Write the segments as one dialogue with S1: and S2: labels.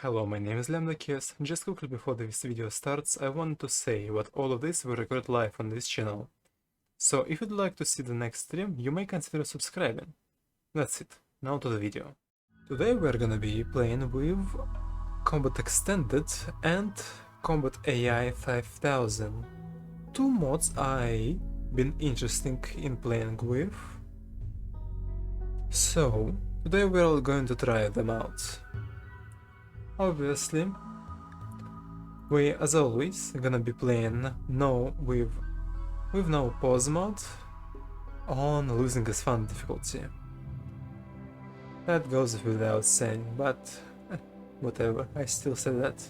S1: Hello, my name is Lemnikius. Just quickly before this video starts, I want to say what all of this will record live on this channel. So if you'd like to see the next stream, you may consider subscribing. That's it, now to the video. Today we're gonna be playing with Combat Extended and Combat AI 5000. Two mods I've been interested in playing with. So, today we're going to try them out. Obviously, we, as always, gonna be playing with no pause mode on losing is fun difficulty. That goes without saying, but whatever, I still say that.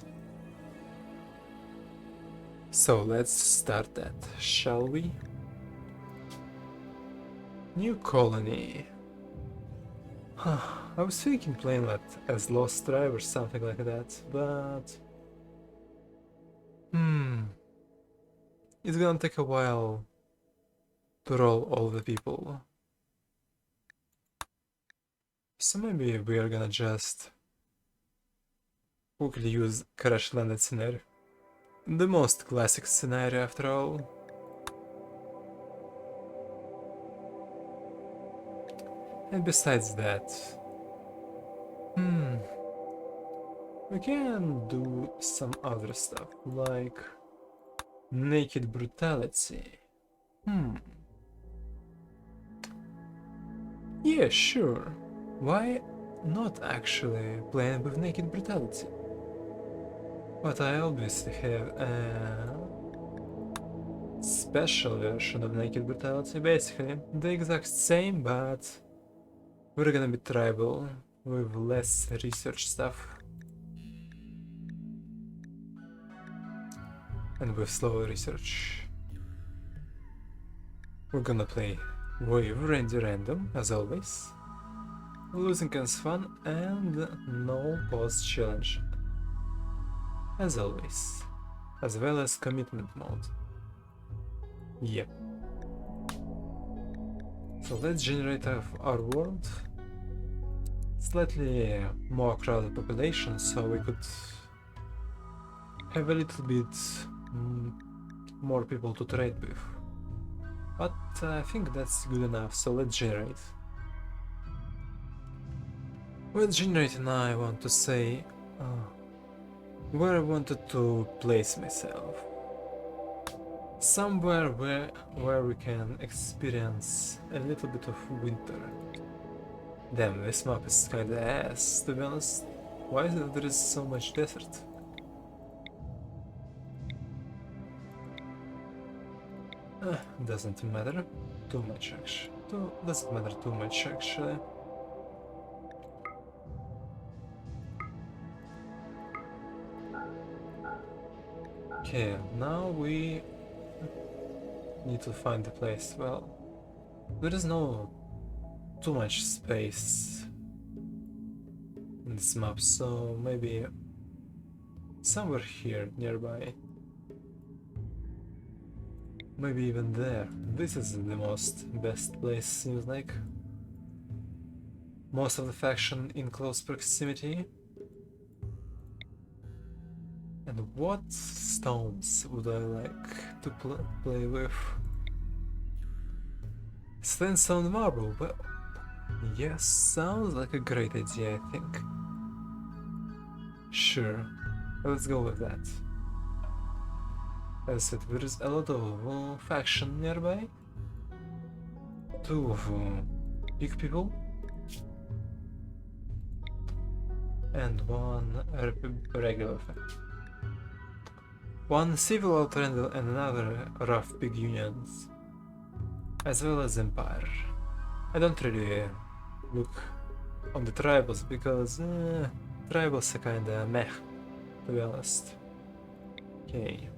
S1: So let's start that, shall we? New colony. I was thinking playing that as Lost Tribe or something like that, but... It's gonna take a while to roll all the people. So maybe we are gonna just quickly use crash landed scenario. The most classic scenario after all. And besides that, we can do some other stuff, like naked brutality. Yeah, sure. Why not actually playing with naked brutality? But I obviously have a special version of naked brutality, basically the exact same, but we're gonna be tribal with less research stuff and with slower research. We're gonna play with random as always, losing is fun and no pause challenge as always, as well as commitment mode. Yep. So let's generate our world. Slightly more crowded population, so we could have a little bit more people to trade with. But I think that's good enough, so let's generate. When generating, I want to say where I wanted to place myself. Somewhere where we can experience a little bit of winter. Damn, this map is kinda ass, to be honest. Why is it there is so much desert? Doesn't matter too much actually. Doesn't matter too much actually. Okay, now we need to find the place. Well, there is no too much space in this map, so maybe somewhere here nearby. Maybe even there. This is the best place, seems like. Most of the faction in close proximity. And what stones would I like to play with? Sandstone marble, well, yes, sounds like a great idea, I think. Sure, let's go with that. As I said, there is a lot of faction nearby. Two big people. And one regular faction. One civil alternative and another rough big unions. As well as empire. I don't really look on the tribals because tribals are kinda meh, to be honest. Okay.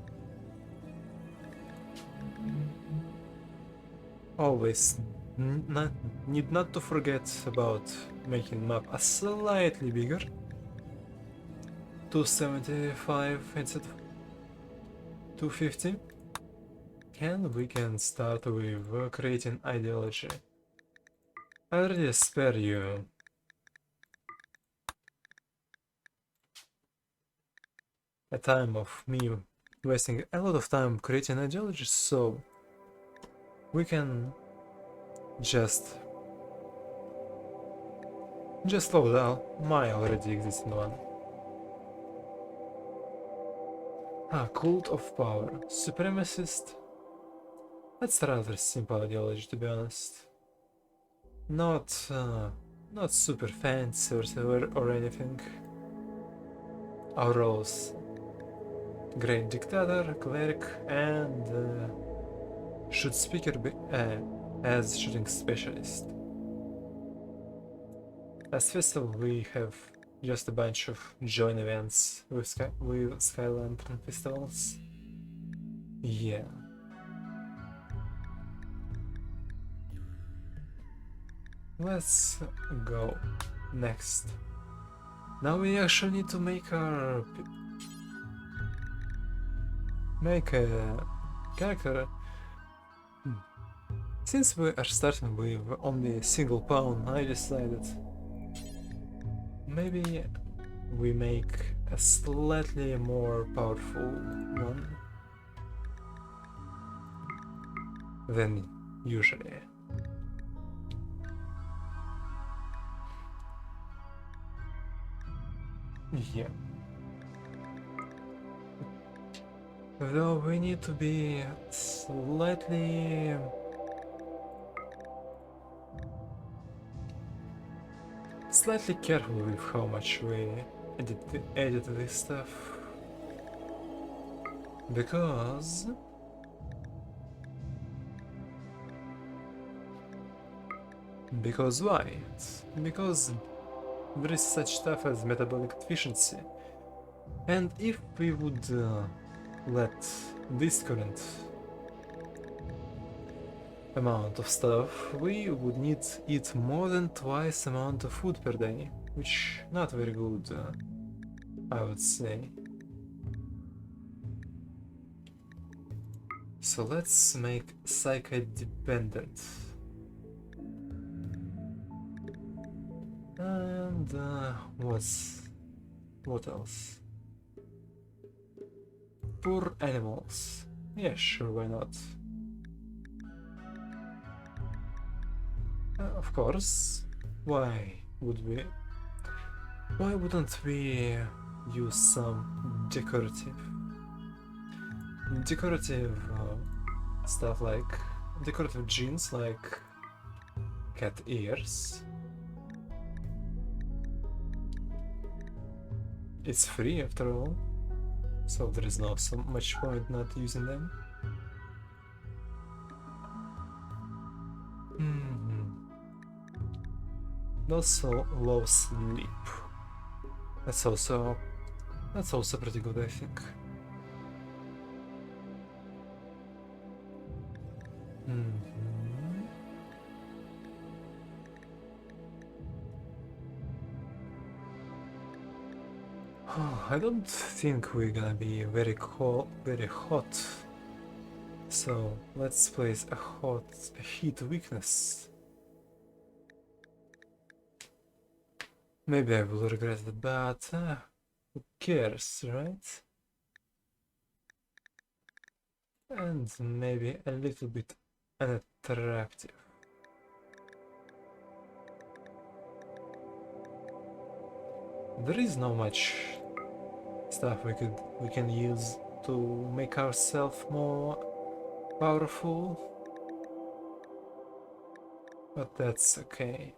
S1: Always need not to forget about making map a slightly bigger. 275 instead of 250. And we can start with creating ideology. I already spare you a time of me wasting a lot of time creating ideologies, so we can just load out my already existing one. Cult of power. Supremacist. That's a rather simple ideology, to be honest. Not super fancy or anything. Our roles: great dictator, cleric, and should speaker be as shooting specialist. As festival, we have just a bunch of join events with Sky Lantern festivals. Yeah. Let's go next. Now we actually need to make a character. Since we are starting with only a single pawn, I decided maybe we make a slightly more powerful one than usually. Yeah. Though we need to be slightly careful with how much we edit this stuff, because why? Because there is such stuff as metabolic efficiency, and if we would let this current amount of stuff, we would need to eat more than twice amount of food per day, which not very good, I would say. So let's make psycho dependent. And what else? Poor animals. Yeah, sure, why not? Of course. Why wouldn't we use some decorative stuff, like decorative genes like cat ears? It's free after all, so there is no so much point not using them. Also low sleep. That's also pretty good, I think. I don't think we're gonna be very hot. So let's place a heat weakness. Maybe I will regret it, but who cares, right? And maybe a little bit unattractive. There is not much stuff we can use to make ourselves more powerful, but that's okay.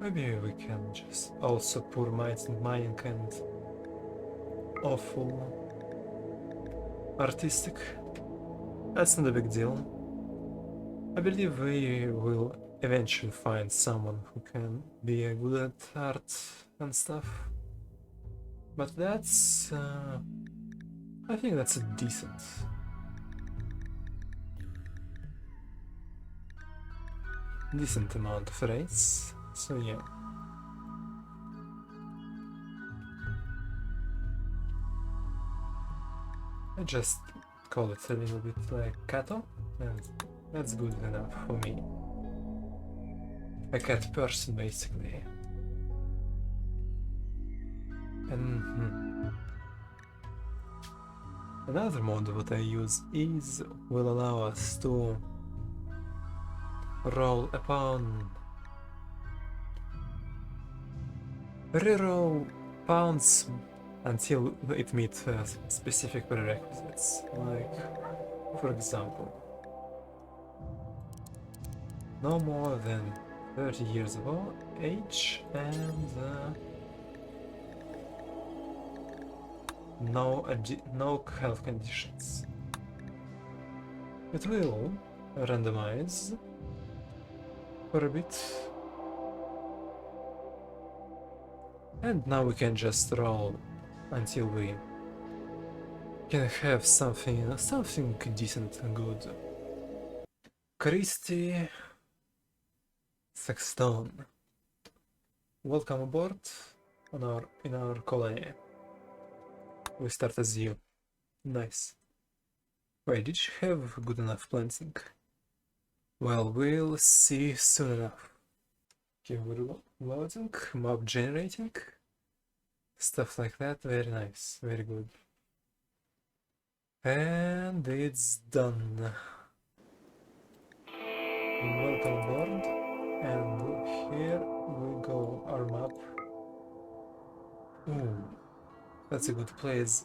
S1: Maybe we can just also pour mining and awful artistic. That's not a big deal. I believe we will eventually find someone who can be good at art and stuff. But that's I think that's a decent amount of rates. So yeah. I just call it a little bit like Kato, and that's good enough for me. a cat person basically. And another mod that I use will allow us to roll upon reroll pounds until it meets specific prerequisites, like for example no more than 30 years of age and no health conditions. It will randomize for a bit, and now we can just roll until we can have something decent and good. Christy Sexton, welcome aboard in our colony. We start as you. Nice. Wait, did you have good enough planting? Well, we'll see soon enough. Okay, we're loading, mob generating, stuff like that. Very nice, very good. And it's done. Welcome aboard, and here we go, our map. Ooh, that's a good place.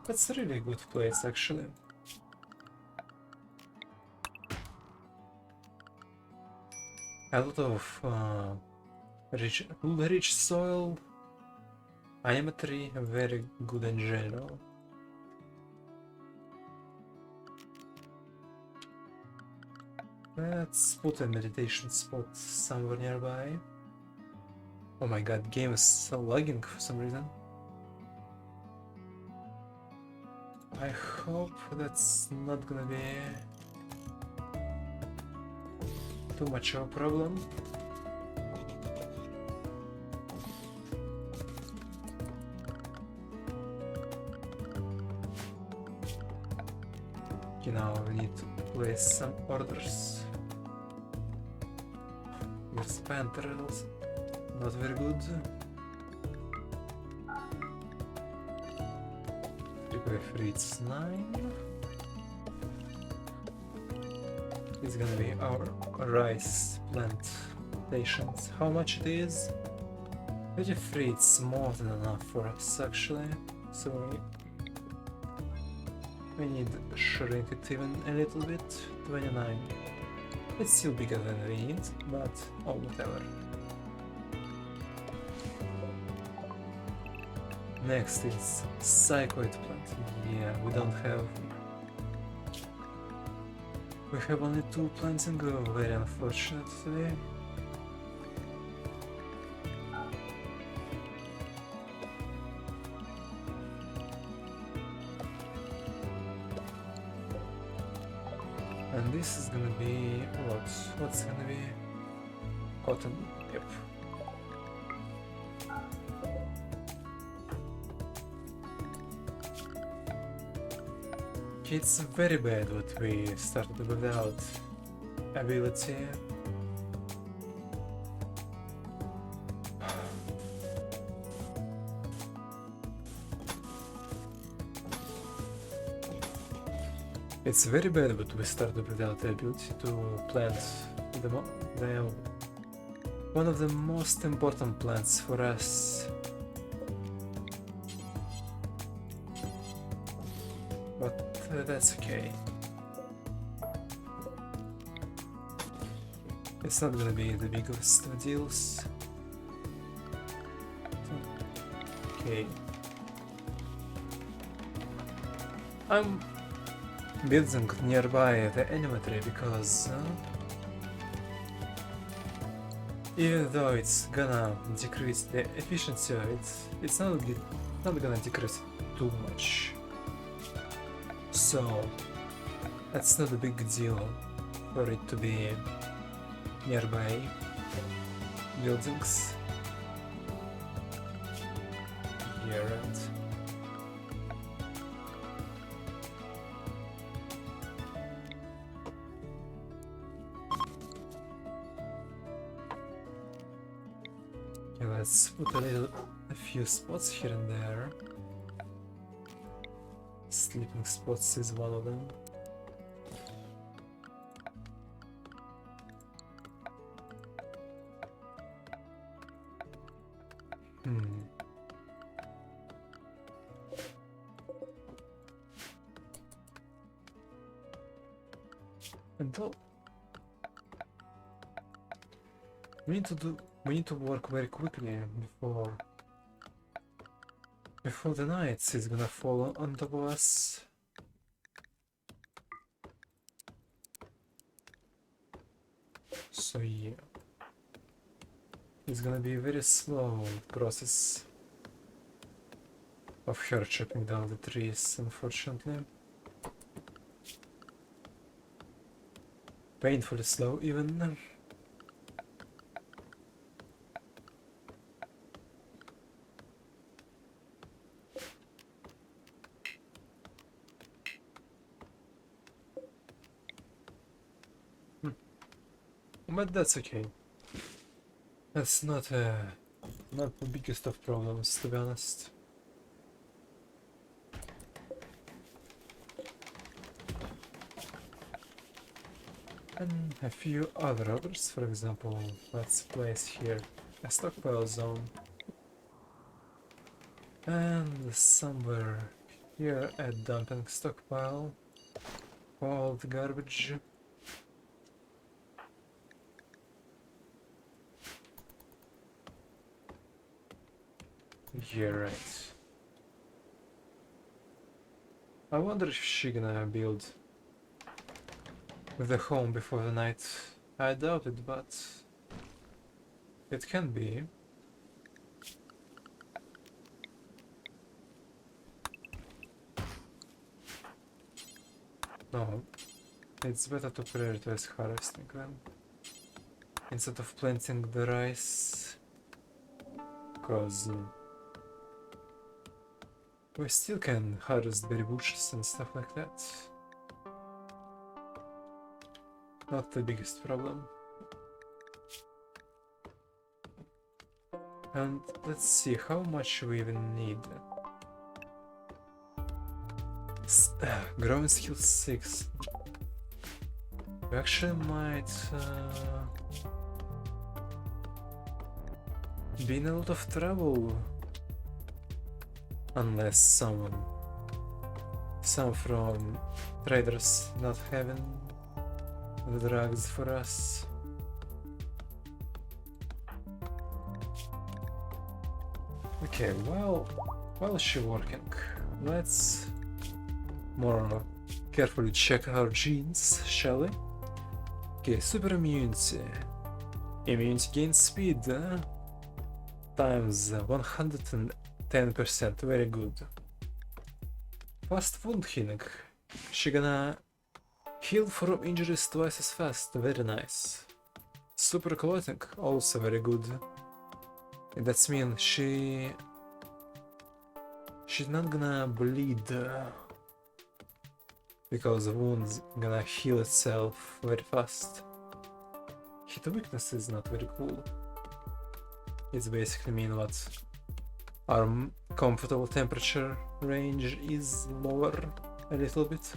S1: That's a really good place, actually. A lot of rich soil, animatry, very good in general. Let's put a meditation spot somewhere nearby. Oh my god, game is so lagging for some reason. I hope that's not gonna be too much of a problem. Okay, now we need to place some orders. Here's panthers, not very good. 3x3, it's 9. It's gonna be our rice plantations. How much it is? 33, it's more than enough for us actually. So we need to shrink it even a little bit. 29. It's still bigger than we need, but oh, whatever. Next is psychoid plant. Yeah, we don't have. We have only 2 plants in go, very unfortunately. And this is gonna be what? What's gonna be? Cotton. Yep. It's very bad what we started without ability. It's very bad what we started without the ability to plant one of the most important plants for us. But that's okay. It's not gonna be the biggest of deals. Okay. I'm building nearby the animatry because even though it's gonna decrease the efficiency of it, it's not gonna decrease too much. So that's not a big deal for it to be nearby buildings. Yeah, right. Okay, let's put a few spots here and there. Sleeping spots is one of them. And though we need to work very quickly before the night is gonna fall on top of us. So yeah, it's gonna be a very slow process of her chopping down the trees, unfortunately. Painfully slow even. But that's okay. That's not the biggest of problems, to be honest. And a few other orders, for example, let's place here a stockpile zone. And somewhere here a dumping stockpile for all the garbage. Yeah, right. I wonder if she's gonna build with a home before the night. I doubt it, but it can be. No, it's better to prioritize harvesting then, instead of planting the rice, because we still can harvest berry bushes and stuff like that. Not the biggest problem. And let's see how much we even need. Growing skill 6. We actually might be in a lot of trouble unless some from traders not having the drugs for us. Okay, well, while she's working, let's more carefully check our genes, shall we? Okay, super immunity. Immunity gains speed times 110%, very good. Fast wound healing. She gonna heal from injuries twice as fast, very nice. Super clothing, also very good. And that's mean she's not gonna bleed because the wound's gonna heal itself very fast. Hit weakness is not very cool. It's basically mean what our comfortable temperature range is lower a little bit.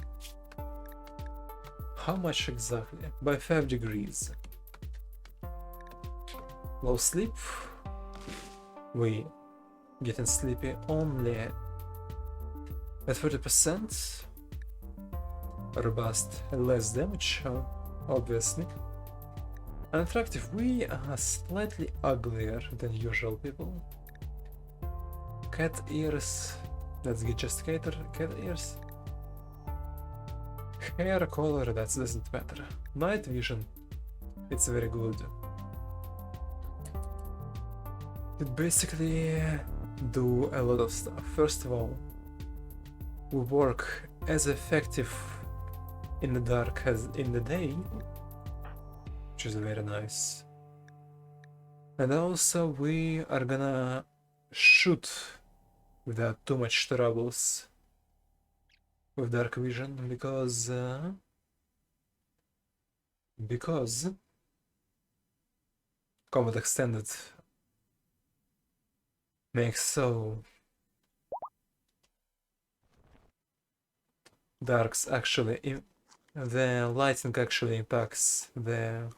S1: How much exactly? By 5 degrees. Low sleep. We getting sleepy only at 30%. Robust, less damage, obviously. Unattractive, we are slightly uglier than usual people. Cat ears, let's get just cat ears. Hair color, that doesn't matter. Night vision, it's very good. It basically do a lot of stuff. First of all, we work as effective in the dark as in the day, which is very nice. And also we are gonna shoot without too much troubles with dark vision, because Combat Extended makes so darks actually the lighting actually impacts the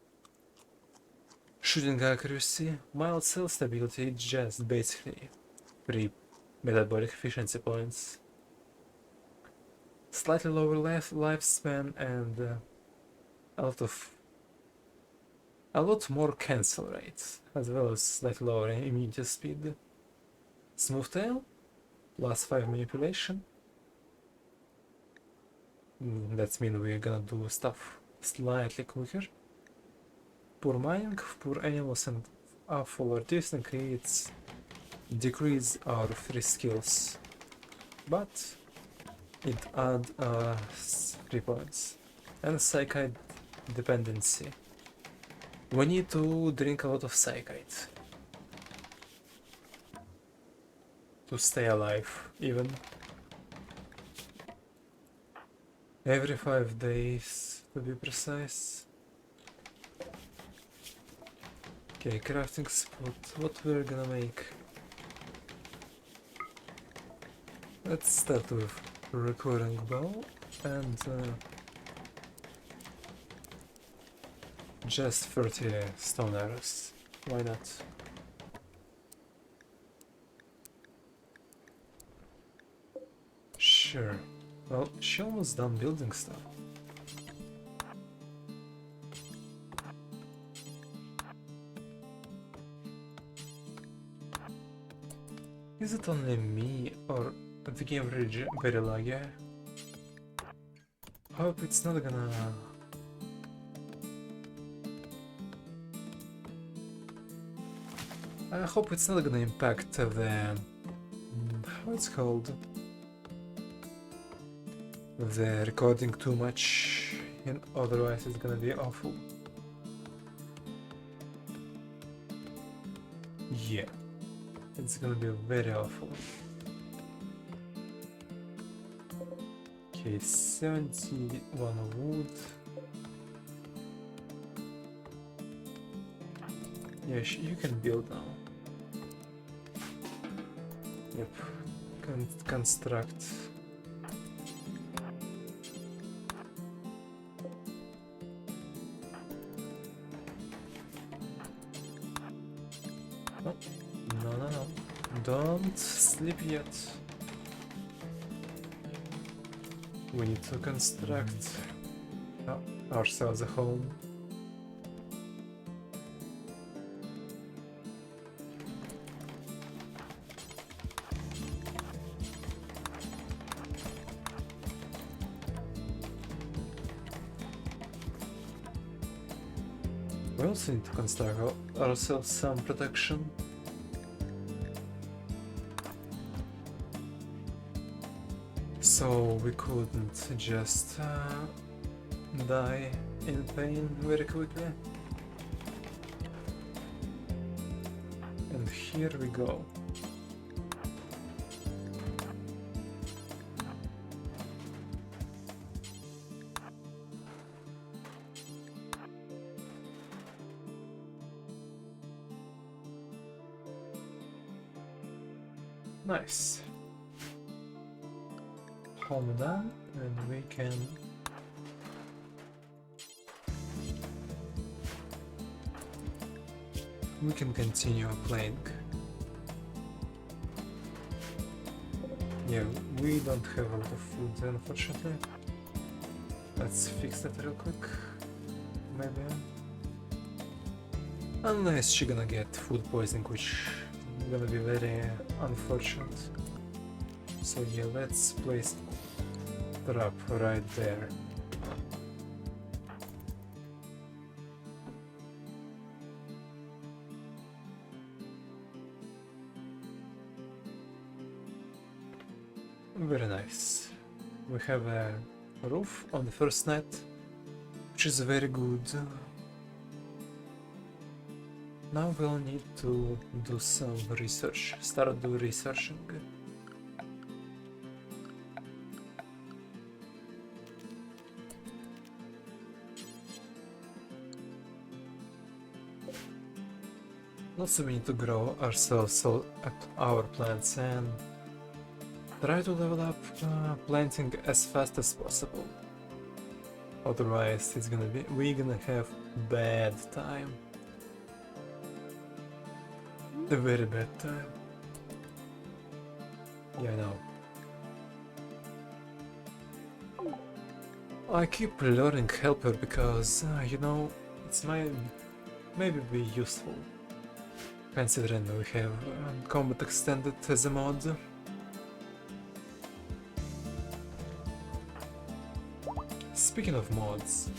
S1: shooting accuracy. Mild cell stability just basically 3 metabolic efficiency points. Slightly lower lifespan and a lot more cancel rates, as well as slightly lower immunity speed. Smooth tail, +5 manipulation. That means we're gonna do stuff slightly quicker. Poor mining, poor animals and full artisan creates decrease our free skills, but it add 3 points. And psychite dependency. We need to drink a lot of psychite to stay alive, even. Every 5 days, to be precise. Okay, crafting spot. What we're gonna make? Let's start with recurring bow and just 30 stone arrows. Why not? Sure. Well, she almost done building stuff. Is it only me or the game really very laggy? Hope it's not gonna... I hope it's not gonna impact the... how it's called? The recording too much, and otherwise it's gonna be awful. Yeah, it's gonna be very awful. Okay, 71 wood. Yeah, you can build now. Yep, construct. Oh, no. Don't sleep yet. We need to construct ourselves a home. We also need to construct ourselves some protection. So we couldn't just die in pain very quickly. And here we go. Nice. Home done, and we can continue playing. Yeah, we don't have a lot of food, unfortunately. Let's fix that real quick, maybe. Unless she's gonna get food poisoning, which is gonna be very unfortunate. So yeah, let's place trap right there. Very nice. We have a roof on the first night, which is very good. Now we'll need to do some research, start do researching. Also, we need to grow ourselves our plants and try to level up planting as fast as possible. Otherwise, we're gonna have bad time. A very bad time. Yeah, I know. I keep learning helper because, you know, it's maybe be useful. Considering we have combat extended as a mod. Speaking of mods,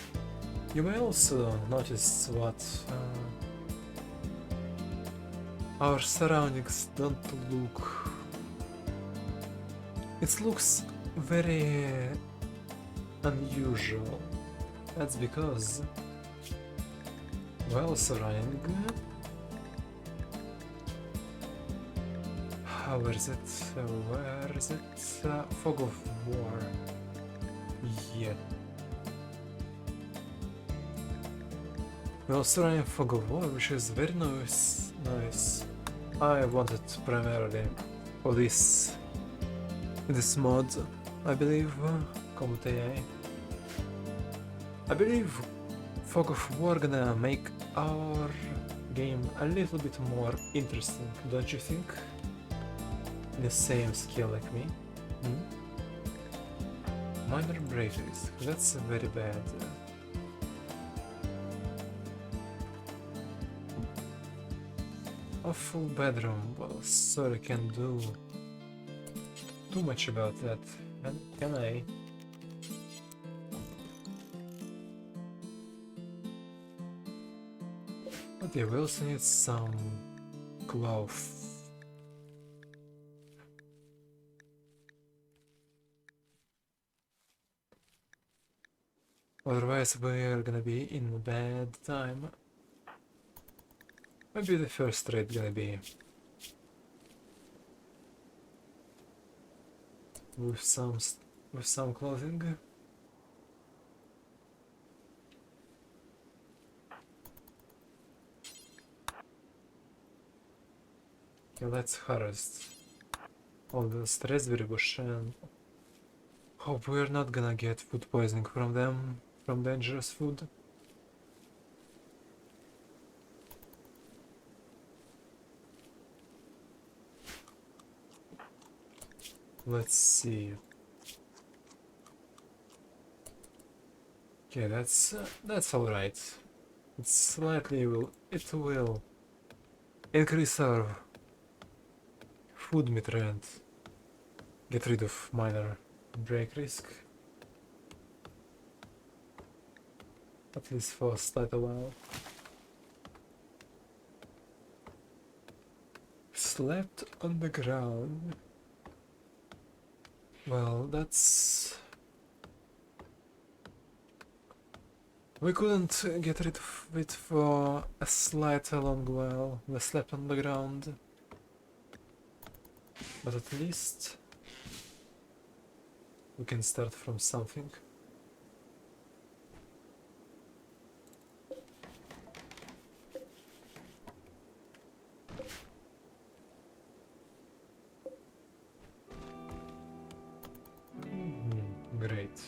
S1: you may also notice what our surroundings don't look. It looks very unusual. That's because, well, surrounding. Where is it? Where is it? Fog of War. Yeah. Well, surrounding Fog of War, which is very nice. I wanted primarily for this mod, I believe, Combat AI. I believe Fog of War gonna make our game a little bit more interesting, don't you think? The same skill like me. Minor braveries, that's very bad. A full bedroom, well, sorry, can't do too much about that, can I? But yeah, we also need some cloth. Otherwise we're gonna be in a bad time. Maybe the first raid gonna be with some clothing. Okay, let's harvest all this raspberry bush and hope we're not gonna get food poisoning from them, from dangerous food. Let's see. Okay, that's all right. It will increase our food meter and get rid of minor break risk. At least for quite a while. Slept on the ground. Well, that's... We couldn't get rid of it for a slight long while. We slept on the ground. But at least we can start from something. Great.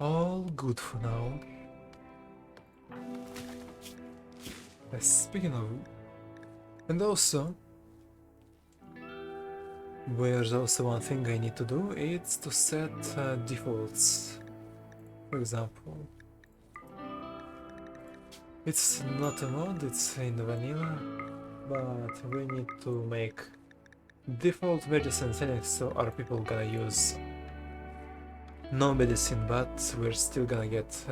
S1: All good for now. Speaking of... And also... There's also one thing I need to do, it's to set defaults. For example... It's not a mod, it's in vanilla, but we need to make default medicine settings so are people gonna use no medicine, but we're still gonna get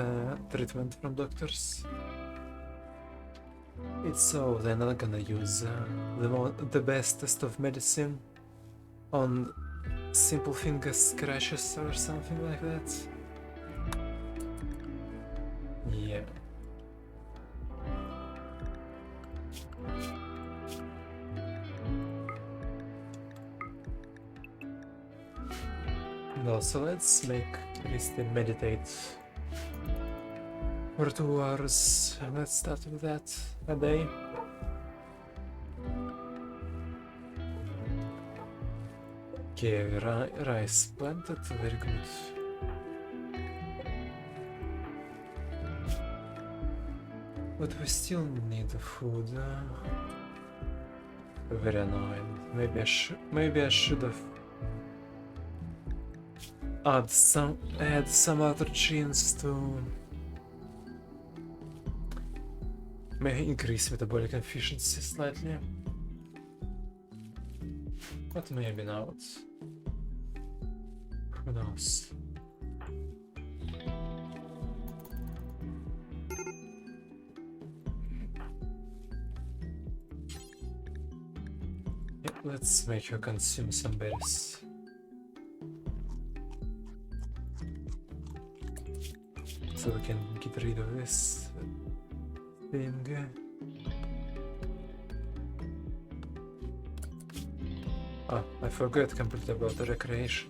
S1: treatment from doctors. It's so they're not gonna use the bestest of medicine on simple finger scratches or something like that. Yeah. No, so let's make Christine meditate. For 2 hours. Let's start with that. A day. Okay, rice planted, very good. But we still need the food. Very annoying. Maybe I should have add some other genes to may increase metabolic efficiency slightly. But maybe not. Who knows? Yeah, let's make her consume some berries. So we can get rid of this thing. Ah, I forgot completely about the recreation.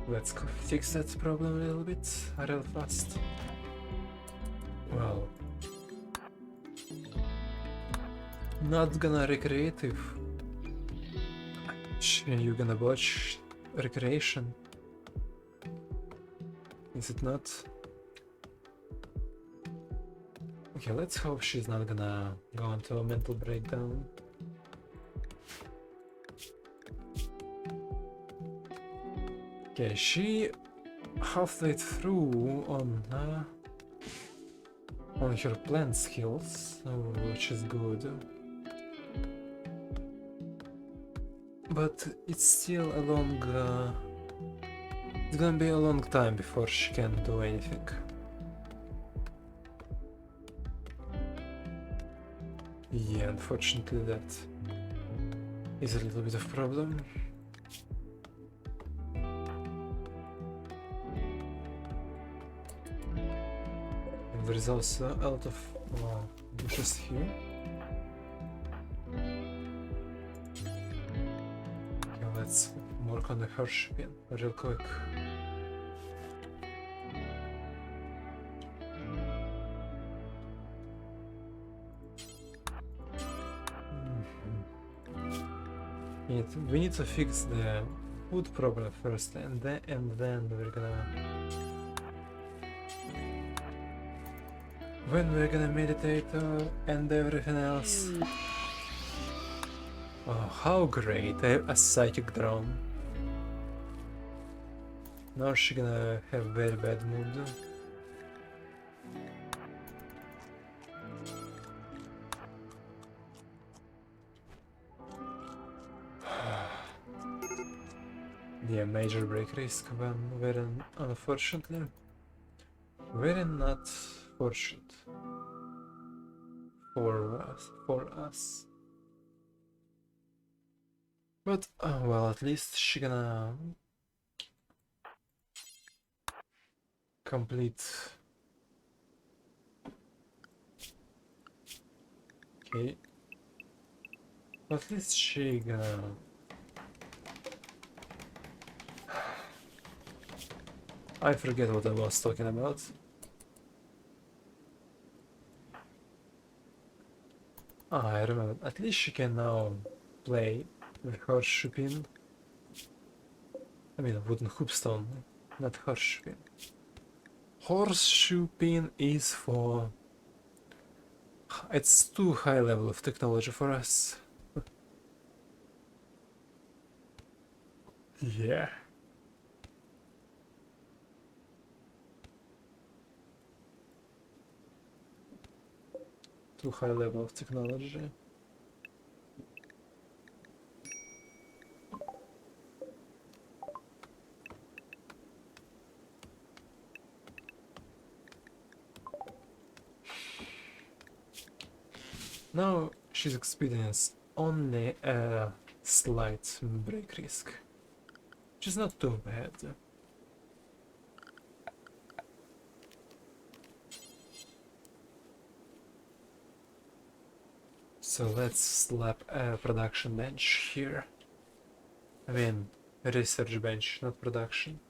S1: Let's fix that problem a little bit, real fast. Well, not gonna recreative. You gonna watch recreation? Is it not? Okay, let's hope she's not gonna go into a mental breakdown. Okay, she halfway through on her plant skills, which is good. But it's still a long... it's gonna be a long time before she can do anything. Yeah, unfortunately that is a little bit of problem. And there is also a lot of bushes here. Okay, let's work on the horse again real quick. We need to fix the food problem first, and then we're gonna... When we're gonna meditate and everything else. Oh, how great! A psychic drone. Now she's gonna have very bad mood. Yeah, major break risk when very unfortunately. Very not fortunate for us. But well, at least she gonna complete. Okay. At least she gonna... I forget what I was talking about. Ah, I remember. At least she can now play with horseshoe pin. I mean, wooden hoopstone, not horseshoe pin. Horseshoe pin is for... It's too high level of technology for us. Yeah. Too high level of technology. Now she's experienced only a slight break risk, which is not too bad. So let's slap a production bench here. I mean, research bench, not production.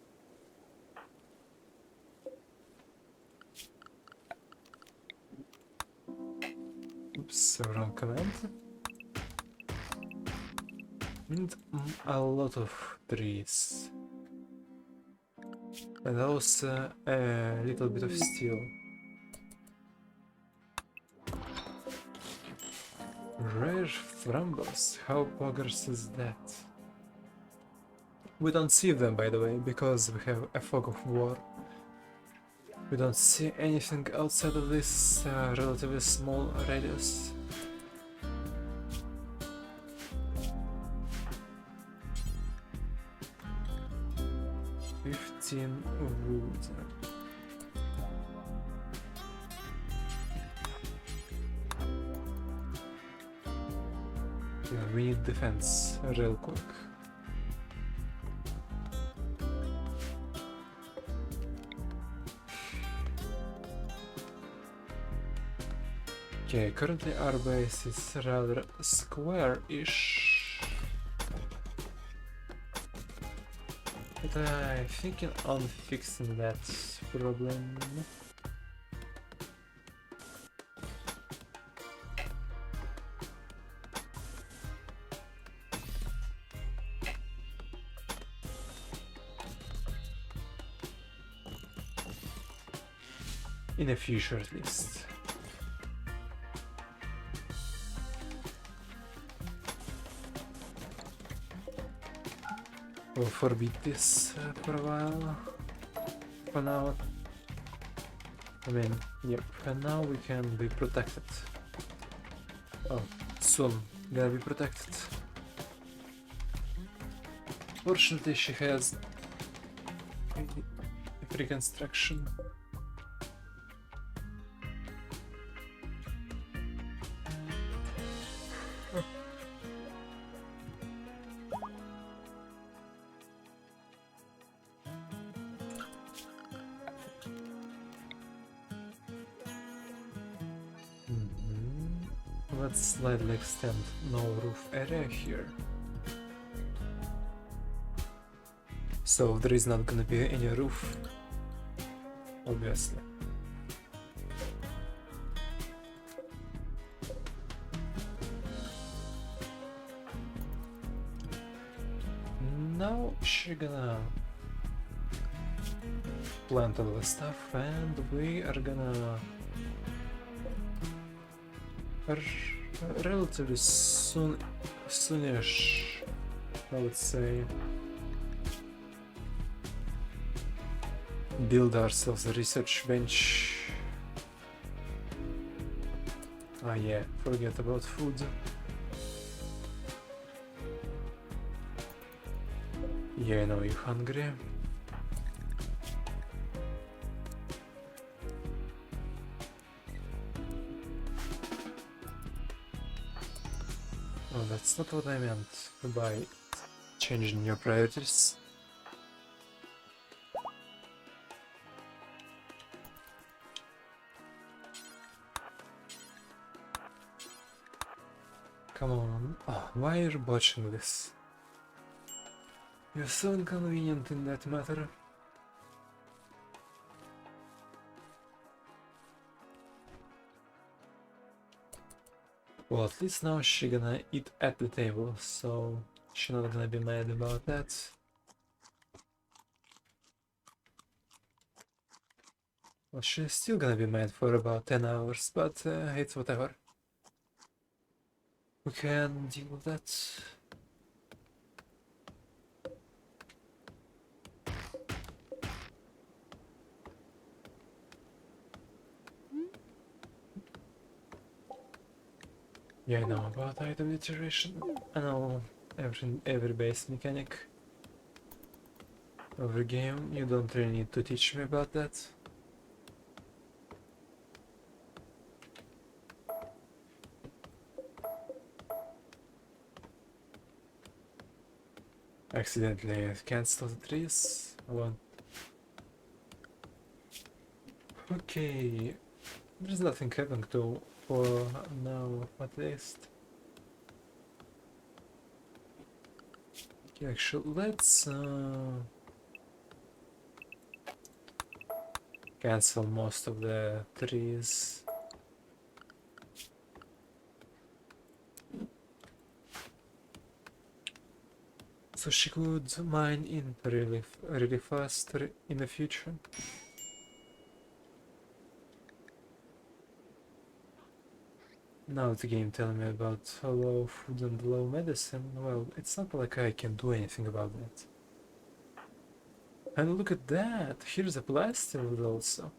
S1: Oops, wrong command. And a lot of trees. And also a little bit of steel. Rare thrombus, how poggers is that? We don't see them, by the way, because we have a fog of war. We don't see anything outside of this relatively small radius. Wood. Yeah, we need defense real quick. Okay, currently our base is rather square-ish. But I'm thinking on fixing that problem. In the future, at least. We'll forbid this for a while. For now. I mean, yep, and now we can be protected. Oh, soon gonna be protected. Fortunately, she has a reconstruction. Let's slightly extend no roof area here. So there is not gonna be any roof, obviously. Now she's gonna plant all the stuff and we are gonna relatively soonish, I would say, build ourselves a research bench. Ah yeah, forget about food. Yeah, I know you're hungry. Oh, that's not what I meant by changing your priorities. Come on. Oh, why are you botching this? You're so inconvenient in that matter. Well, at least now she's gonna eat at the table, so she's not gonna be mad about that. Well, she's still gonna be mad for about 10 hours, but it's whatever. We can deal with that. Yeah, I know about item iteration. I know every base mechanic of the game. You don't really need to teach me about that. Accidentally cancel the trees. I want. Okay, there's nothing happening to for now, at least. Okay, actually, let's cancel most of the trees. So she could mine in really fast in the future. Now the game telling me about low food and low medicine. Well, it's not like I can do anything about that. And look at that! Here's a plastid also.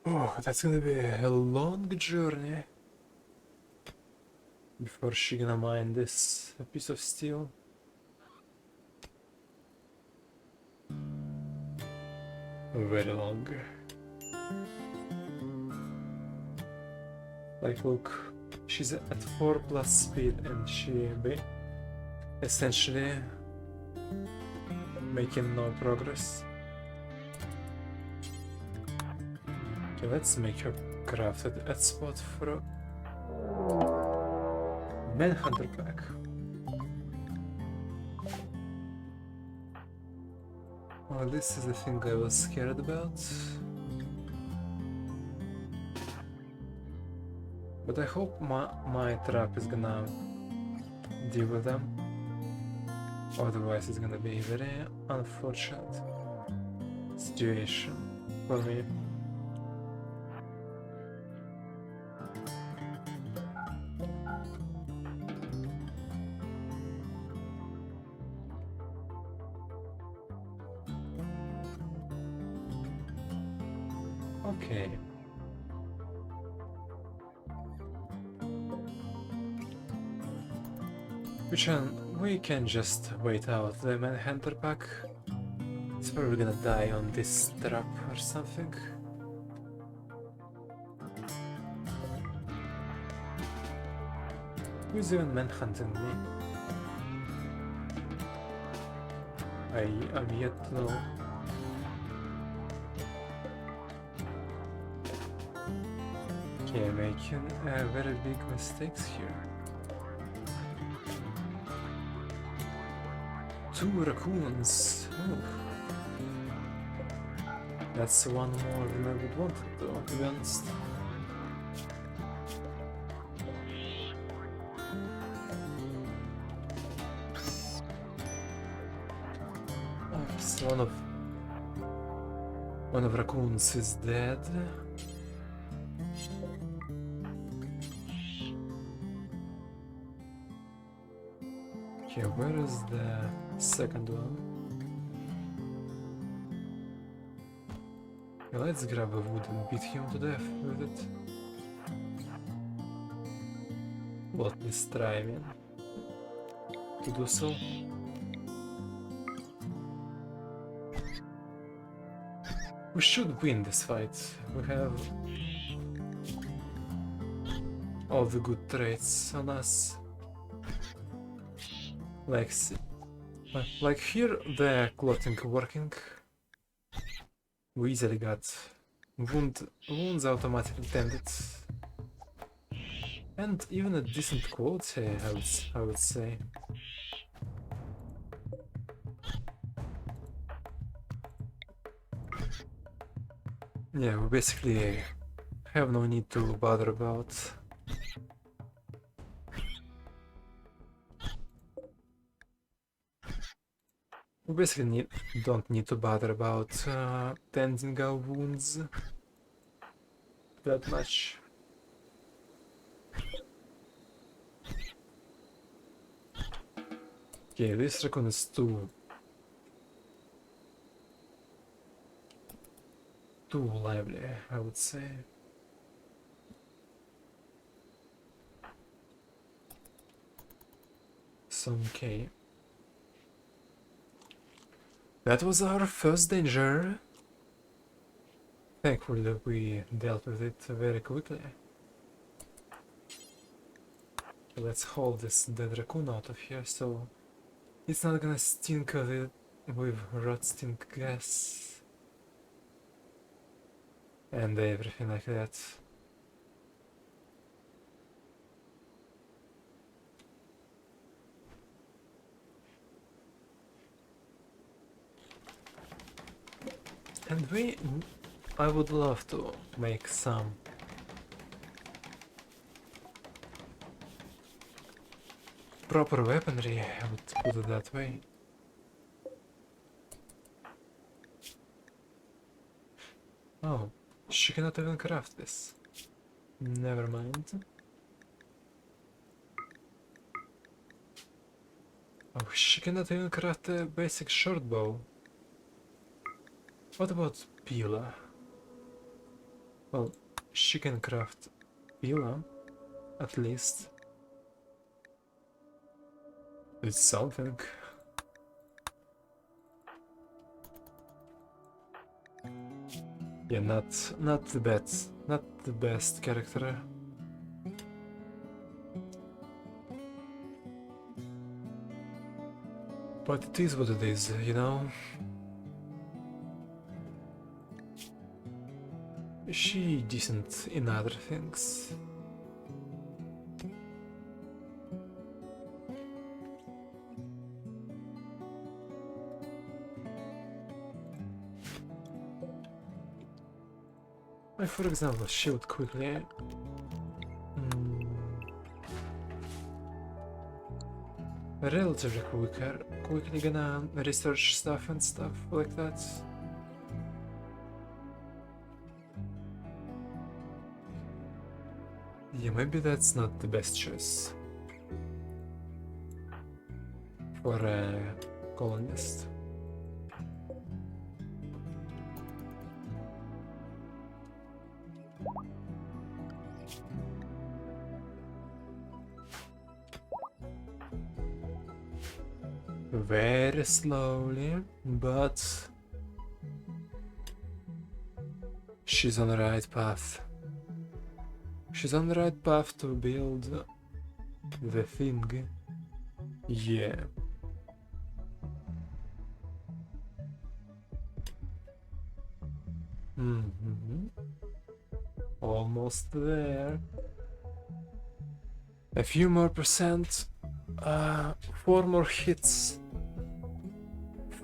S1: Oh, that's gonna be a long journey before she gonna mine this piece of steel. Very long. Like, look, she's at 4+ speed and she essentially making no progress. Okay, let's make her crafted at spot for a Manhunter pack. Well, this is the thing I was scared about. But I hope my trap is gonna deal with them. Otherwise it's gonna be a very unfortunate situation for me. Okay. We can just wait out the Manhunter pack. It's probably gonna die on this trap or something. Who's even manhunting me? I'm yet to know. Okay, making very big mistakes here. 2 raccoons. Oh. That's one more than I would want it though, to be honest. Oh, so one of raccoons is dead. Okay, where is the second one? Okay, let's grab a wood and beat him to death with it. Well, at least try, man, to do so. We should win this fight. We have all the good traits on us. Like here, the clothing working. We easily got wounds automatically tended, and even a decent quality, I would say. Yeah, we basically have no need to bother about. We basically don't need to bother about tending our wounds that much. Okay, this raccoon is too lively, I would say. Some K. That was our first danger. Thankfully that we dealt with it very quickly. Let's haul this dead raccoon out of here so it's not gonna stink with rot stink gas and everything like that. And I would love to make some proper weaponry, I would put it that way. Oh, she cannot even craft this. Never mind. Oh, she cannot even craft a basic short bow. What about Pila? Well, she can craft Pila, at least. It's something. Yeah, not the best character. But it is what it is, you know? She decent in other things. Like for example, she would quickly... relatively quickly gonna research stuff and stuff like that. Yeah, maybe that's not the best choice for a colonist. Very slowly, but she's on the right path. She's on the right path to build the thing. Yeah. Almost there. A few more percent. 4 more hits.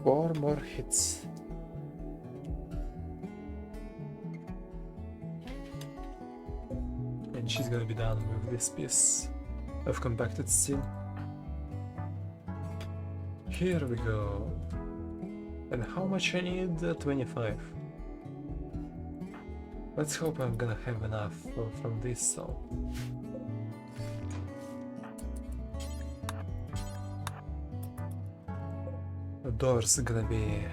S1: 4 more hits. And she's gonna be done with this piece of compacted steel. Here we go. And how much I need? 25. Let's hope I'm gonna have enough from this, so... The door's gonna be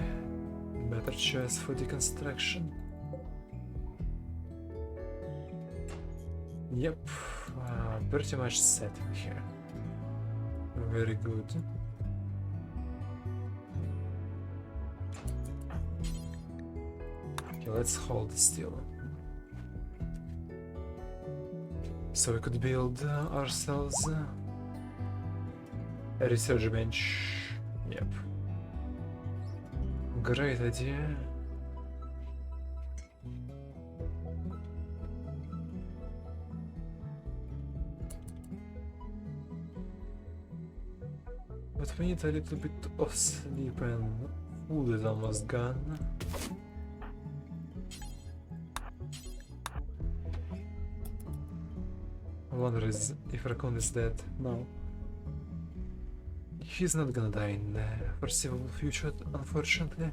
S1: a better choice for deconstruction. Yep, pretty much set here. Very good. Okay, let's hold still. So we could build ourselves a research bench. Yep. Great idea. But we need a little bit of sleep and food is almost gone. I wonder if Raccoon is dead. No. He's not gonna die in the foreseeable future, unfortunately.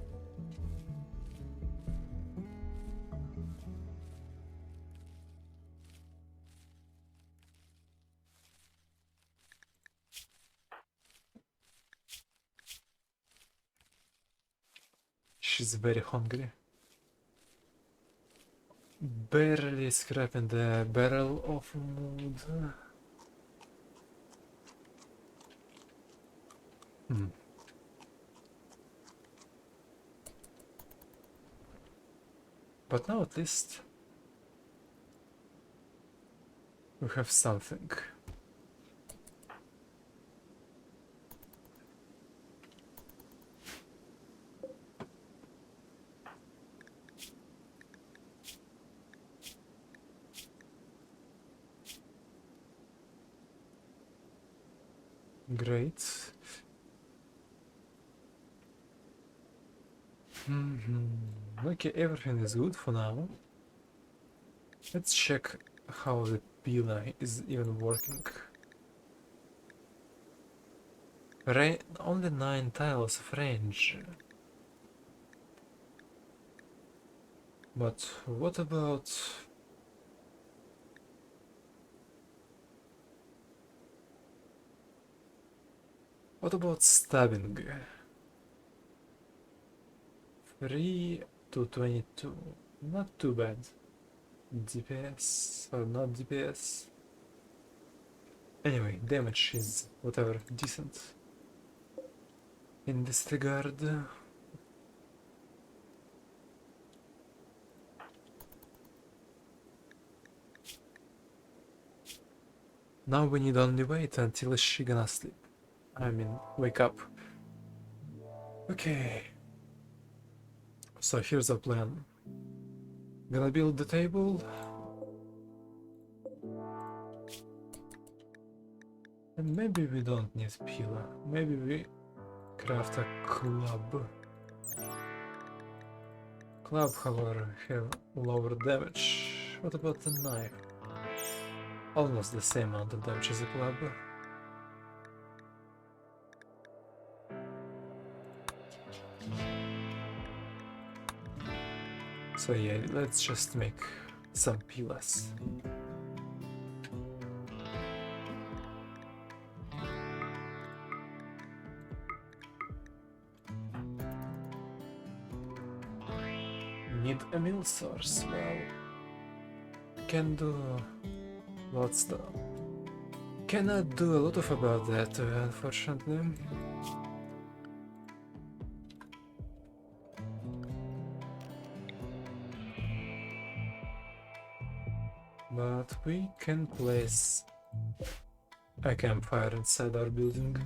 S1: She's very hungry. Barely scraping the barrel of wood. But now at least we have something. Great. Okay, everything is good for now. Let's check how the pillar is even working. Only 9 tiles of range. But what about... What about stabbing? 3 to 22. Not too bad. DPS or not DPS. Anyway, damage is whatever, decent. In this regard. Now we need only wait until she gonna sleep. I mean, wake up. Okay. So here's our plan. Gonna build the table. And maybe we don't need pillar. Maybe we craft a club. Club, however, have lower damage. What about the knife? Almost the same amount of damage as a club. So yeah, let's just make some pillars. Need a mill source. Well, can do lots though. Cannot do a lot of about that, unfortunately. But we can place a campfire inside our building.